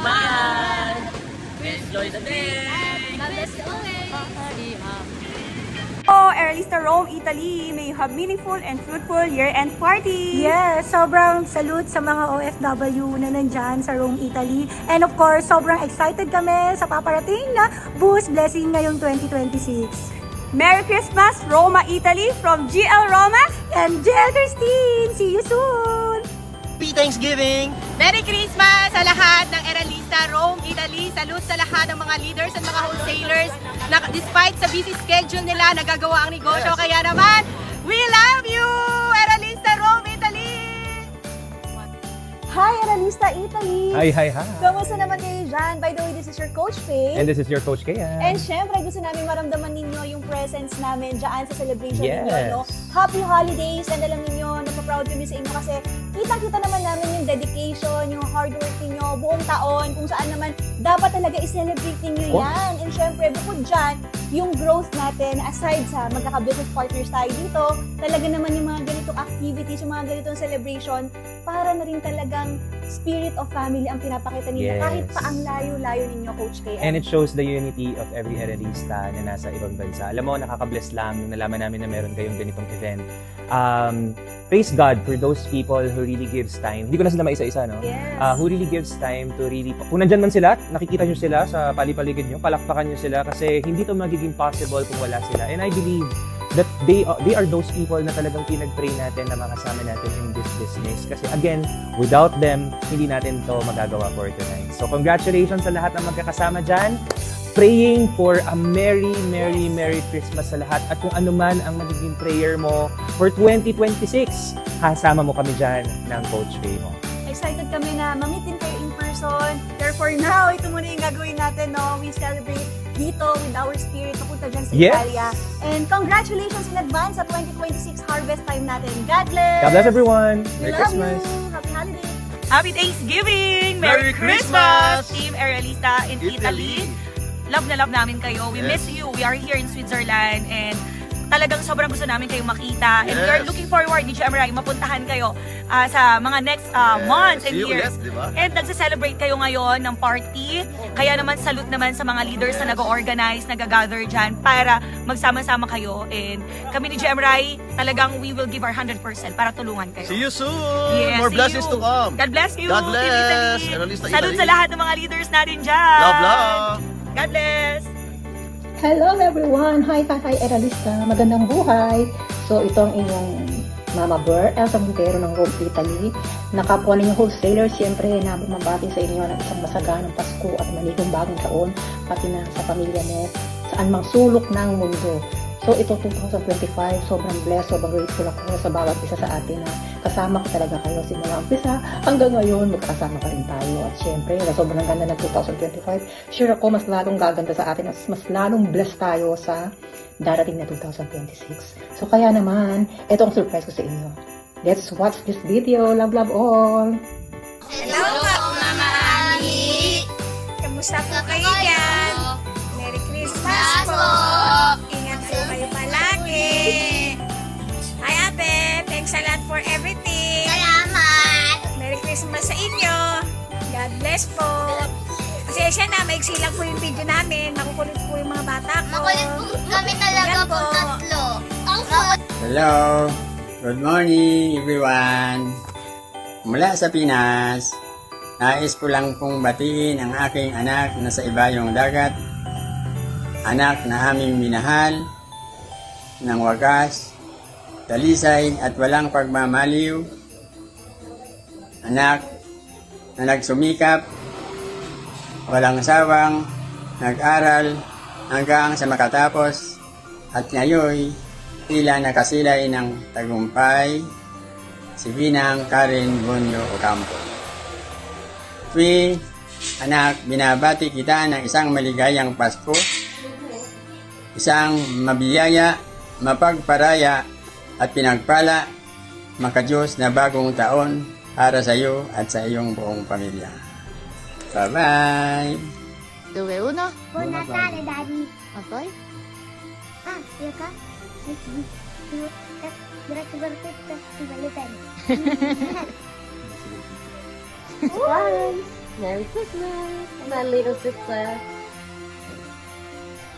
bayan. Enjoy the day! God bless you always. Oh, Aerolista Rome, Italy, may you have meaningful and fruitful year-end party! Yes, sobrang salute sa mga OFW na nandyan sa Rome, Italy. And of course, sobrang excited kami sa paparating na Boost Blessing ngayong 2026. Merry Christmas, Roma, Italy, from GL Roma! And Jill Christine, see you soon! Happy Thanksgiving! Merry Christmas sa lahat ng Aerolista Rome, Italy. Salute sa lahat ng mga leaders at mga wholesalers na despite sa busy schedule nila, nagagawa ang negosyo. Kaya naman, we love you! Aerolista Rome, Italy! Hi, Aerolista Italy! Hi. Kamusta naman kayo dyan? By the way, this is your Coach Faye. And this is your Coach Kian. And syempre, gusto namin maramdaman ninyo yung presence namin dyan sa celebration Yes. ninyo. No? Happy holidays! And alam ninyo, napaproud kami sa inyo kasi kitang-kita naman namin yung dedication, yung hard work ninyo, buong taon, kung saan naman dapat talaga i-celebrate ninyo yan. And syempre, bukod dyan, yung growth natin, aside sa magkaka-business partners tayo dito, talaga naman yung mga ganitong activities, yung mga ganitong celebration, para na rin talagang spirit of family ang pinapakita ninyo Yes. kahit pa ang layo-layo ninyo, Coach K. And it shows the unity of every Aerolista na nasa ibang bansa. Alam mo, nakaka-bless lang nung nalaman namin na meron kayong ganitong event. Praise God for those people who really gives time. Hindi ko na sila maisa-isa, no? Yes. Who really gives time to really... Kung nandyan man sila, nakikita nyo sila sa palipaligid nyo, palakpakan nyo sila kasi hindi to magiging possible kung wala sila. And I believe that they are those people na talagang pinag-pray natin na makasama natin in this business. Kasi again, without them, hindi natin to magagawa for tonight. So congratulations sa lahat ng magkakasama dyan. Praying for a Merry Christmas sa lahat. At kung ano man ang magiging prayer mo for 2026, kasama mo kami dyan ng Coach Faye mo. Excited kami na mamitin kayo in person. Therefore now, ito muna yung gagawin natin, no? We celebrate dito with our spirit papunta dyan sa Yes. Italia. And congratulations in advance sa 2026 harvest time natin. God bless! God bless everyone! We Merry love Christmas! you! Happy holidays! Happy Thanksgiving! Merry Christmas! Team Aerolista in Italy. Love na love namin kayo. We miss you. We are here in Switzerland and talagang sobrang gusto namin kayong makita. And we are Yes. looking forward ni Jemray, mapuntahan kayo sa mga next months and See you years. ulit, di ba? And nagsa-celebrate kayo ngayon ng party. Kaya naman salute naman sa mga leaders na nag-organize, nag-gather dyan para magsama-sama kayo. And kami ni Jemray, talagang we will give our 100% para tulungan kayo. See you soon! Yes, More see blessings you. to come! God bless you! God bless! Team Italy. Aerolista Salute Italy. sa lahat ng mga leaders natin dyan! Love! God bless! Hello everyone! Hi Aerolista! Magandang buhay! So ito ang inyong Mama Ber, Elsa Montero ng Rome, Italy. Nakapwa ninyong wholesaler, siyempre na bumabati sa inyo ng isang masaganang Pasko at maligong bagong taon, pati na sa pamilya mo, saan mang sulok ng mundo. So ito 2025, sobrang blessed, sobrang grateful ako sa bawat isa sa atin na kasama ko talaga kayo simula umpisa hanggang ngayon magkasama pa rin tayo. At syempre, sobrang ganda ng 2025. Sure ako, mas lalong gaganda sa atin at mas lalong blessed tayo sa darating na 2026. So kaya naman, ito ang surprise ko sa inyo. Let's watch this video. Love, love all! Hello po, Mama Ami! Kamusta po kayo dyan? Merry Christmas po! Ingat po kayo palagi! Hi Ate! Thanks a lot for everything! Salamat! Merry Christmas sa inyo! God bless po! Pasensya na, maiksi lang po yung video namin. Makukulit po yung mga bata ko. Makulit po kami talaga Yan po po. tatlo. Hello! Good morning everyone! Mula sa Pinas, nais ko lang pong batiin ang aking anak na sa ibayong dagat. Anak na aming minahal ng wagas, dalisay at walang pagmamaliw. Anak na nagsumikap, walang sawang, nag-aral hanggang sa makatapos at ngayon tila nakasilay ng tagumpay, si Binang Karen Bonyo Ocampo. Anak, binabati kita ng isang maligayang Pasko, isang mabiyaya, mapagparaya at pinagpala, makadiyos na bagong taon para sa iyo at sa iyong buong pamilya. Bye-bye! 2, 1. Buon Natale, Daddy. Okay? Ah, iya ka? Diretso balik. Balikan. One. Merry Christmas, my little sister.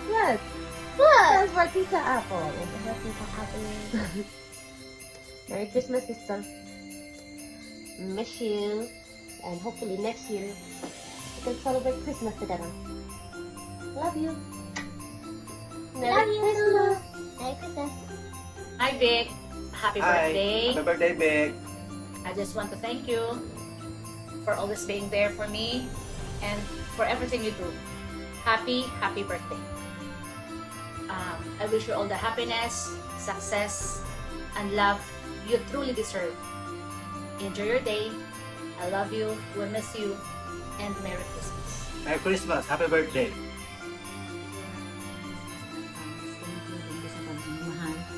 What? What? For Tita Apple. Tita Apple. Merry Christmas, sister. Miss you. And hopefully next year, we can celebrate Christmas together. Love you. Merry Christmas. Merry Christmas. Hi, Vic. Happy birthday. Happy birthday, Vic. I just want to thank you for always being there for me and for everything you do. Happy birthday. I wish you all the happiness, success, and love you truly deserve. Enjoy your day. I love you. We miss you. And Merry Christmas. Merry Christmas. Happy birthday.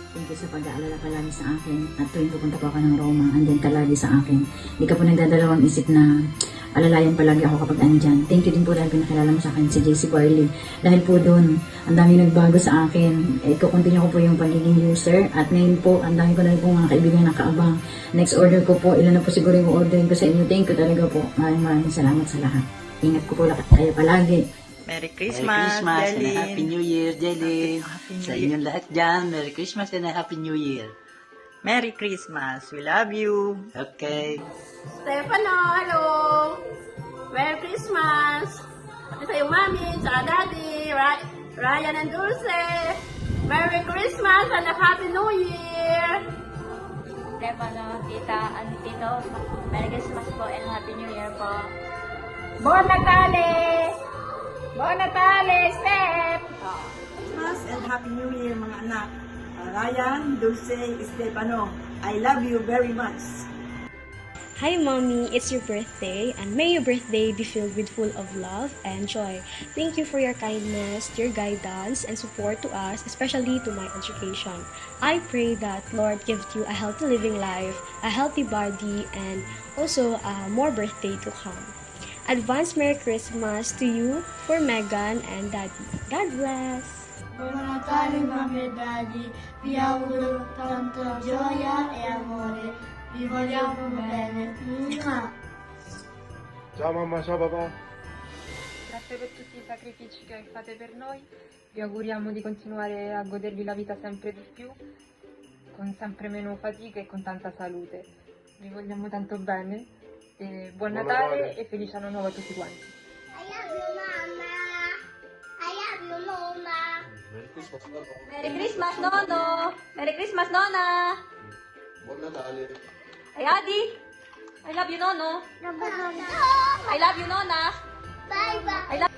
Thank you sa pag-aalala ka lagi sa akin. At tuwing pupunta po ako ng Roma, andyan ka lagi sa akin. Hindi ka po nagdadalawang isip na alalayan palagi ako kapag andyan. Thank you din po dahil pinakilala mo sa akin si JC Barley. Dahil po doon, ang dami nagbago sa akin. Iko-continue ko po yung pagiging user. At ngayon po, ang dami ko na rin po mga kaibigan nakaabang. Next order ko po, ilan na po siguro yung orderin ko sa inyo. Thank you talaga po. Maraming salamat sa lahat. Ingat ko po kayo palagi. Merry Christmas, and Happy New Year, Jelly. Sa inyong lahat dyan, Merry Christmas and Happy New Year. Merry Christmas. We love you. Okay. Stefano, hello! Merry Christmas! Pati sa'yo, Mami, sa Daddy, Ryan and Dulce. Merry Christmas and a Happy New Year! Stefano, Tita, and Tito, Merry Christmas po and Happy New Year po. Buon Natale! Buon Natale, Steph! Christmas and Happy New Year mga anak. Ryan, Dulce, Stefano, I love you very much. Hi Mommy, it's your birthday and may your birthday be filled with full of love and joy. Thank you for your kindness, your guidance and support to us, especially to my education. I pray that Lord gives you a healthy living life, a healthy body and also more birthday to come. Advance Merry Christmas to you for Megan and Daddy. God bless! Buon Natale, Mami e Daddy, vi auguro tanta gioia e amore. Vi vogliamo bene. Ciao mamma, ciao papà. Grazie per tutti i sacrifici che fate per noi. Vi auguriamo di continuare a godervi la vita sempre di più, con sempre meno fatica e con tanta salute. Vi vogliamo tanto bene. Buon Natale e felice anno nuovo a tutti quanti. I love you, Mama. I love you, Mama. Merry Christmas, Nono! Merry Christmas, Nona! Buon Natale. Ay, Adi! I love you, Nono! I love you, Nona! Bye-bye.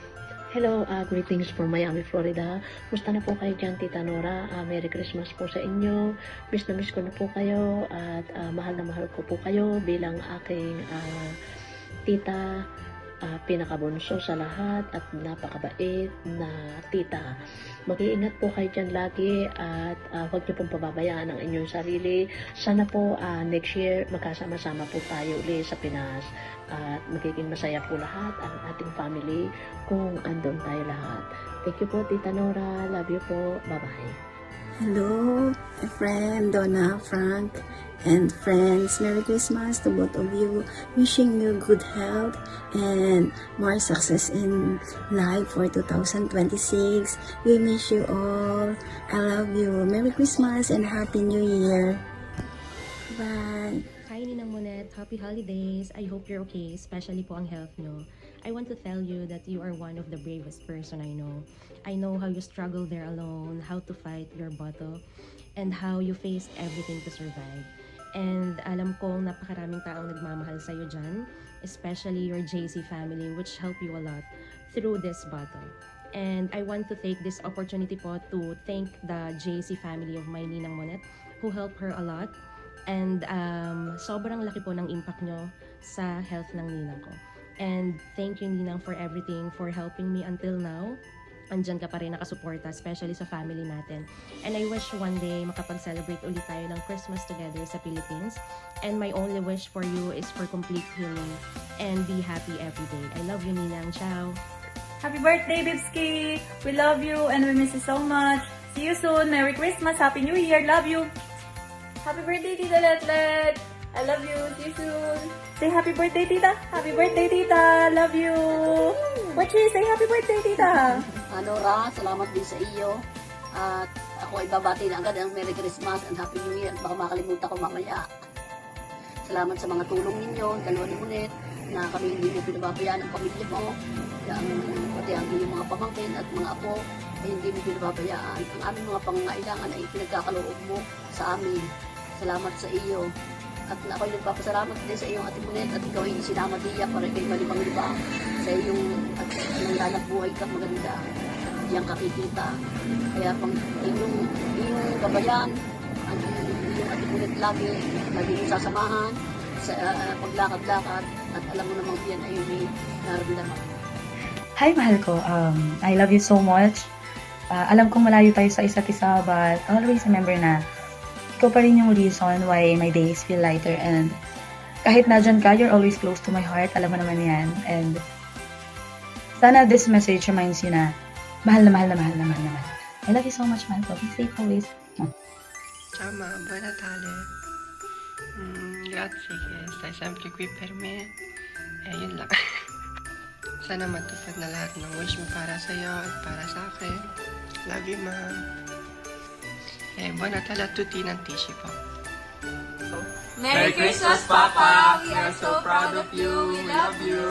Hello, greetings from Miami, Florida. Musta na po kayo dyan, Tita Nora? Merry Christmas po sa inyo. Miss na miss ko na po kayo at mahal na mahal ko po kayo bilang aking tita, pinakabunso sa lahat at napakabait na tita. Mag-iingat po kayo dyan lagi at huwag niyo pong pababayaan ang inyong sarili. Sana po next year magkasama-sama po tayo ulit sa Pinas at magiging masaya po lahat ang ating family kung andun tayo lahat. Thank you po, Tita Nora. Love you po. Bye-bye. Hello, my friend Donna, Frank, and friends. Merry Christmas to both of you. Wishing you good health and more success in life for 2026. We miss you all. I love you. Merry Christmas and Happy New Year. Bye. Hi Ninang Monet, happy holidays. I hope you're okay, especially po ang health nyo. I want to tell you that you are one of the bravest person I know. I know how you struggle there alone, how to fight your battle, and how you faced everything to survive. And alam kong napakaraming taong nagmamahal sa'yo dyan, especially your JC family, which helped you a lot through this battle. And I want to take this opportunity po to thank the JC family of my Ninang Monet who helped her a lot. And sobrang laki po ng impact nyo sa health ng Ninang ko. And thank you Ninang for everything, for helping me until now. Andyan ka pa rin nakasuporta, especially sa family natin. And I wish one day makapag-celebrate ulit tayo ng Christmas together sa Philippines. And my only wish for you is for complete healing and be happy every day. I love you Ninang. Ciao! Happy birthday, Bibski! We love you and we miss you so much. See you soon. Merry Christmas. Happy New Year. Love you. Happy birthday, Tita Letlet. I love you. See you soon. Say happy birthday, tita. Happy birthday, tita. Love you. Pochi, say happy birthday, tita. Nora, salamat din sa iyo. At ako ay babati na agad ang Merry Christmas and Happy New Year. Baka makalimutan ko mamaya. Salamat sa mga tulong ninyo, dalawa ni Ulit, na kami hindi mo pinababayaan ang pamilya mo. Pati ang iyong mga pamangkin at mga apo, ay hindi mo pinababayaan. Ang aming mga pangangailangan ay pinagkakaloob mo sa amin. Salamat sa iyo. At ako'y nagpapasalamat din sa iyong Ate Ulit at ikaw ay sinama diya para kay malibang-libang sa iyong at nangyayang buhay ka maganda. Yang kakikita. Kaya pang inyong babayan, ang iyong Ate Ulit lagi yung sasamahan sa paglakad-lakad at alam mo namang yan ay may nararamdaman. Hi, mahal ko. I love you so much. Alam kong malayo tayo sa isa't isa, but always remember na ikaw pa rin yung reason why my days feel lighter, and kahit nadyan ka, you're always close to my heart. Alam mo naman yan. And sana this message reminds you na mahal na mahal na mahal na mahal na mahal. I love you so much, mahal ko. Be safe always. Ciao ma, buon Natale. Grazie che stai sempre qui per me. E yun lang. Sana matupad na lahat ng wish mo para sa'yo at para sa akin. Love you, ma. Buon Natale a tutti in anticipo. Merry Christmas, Papa! We are so proud of you. We love you.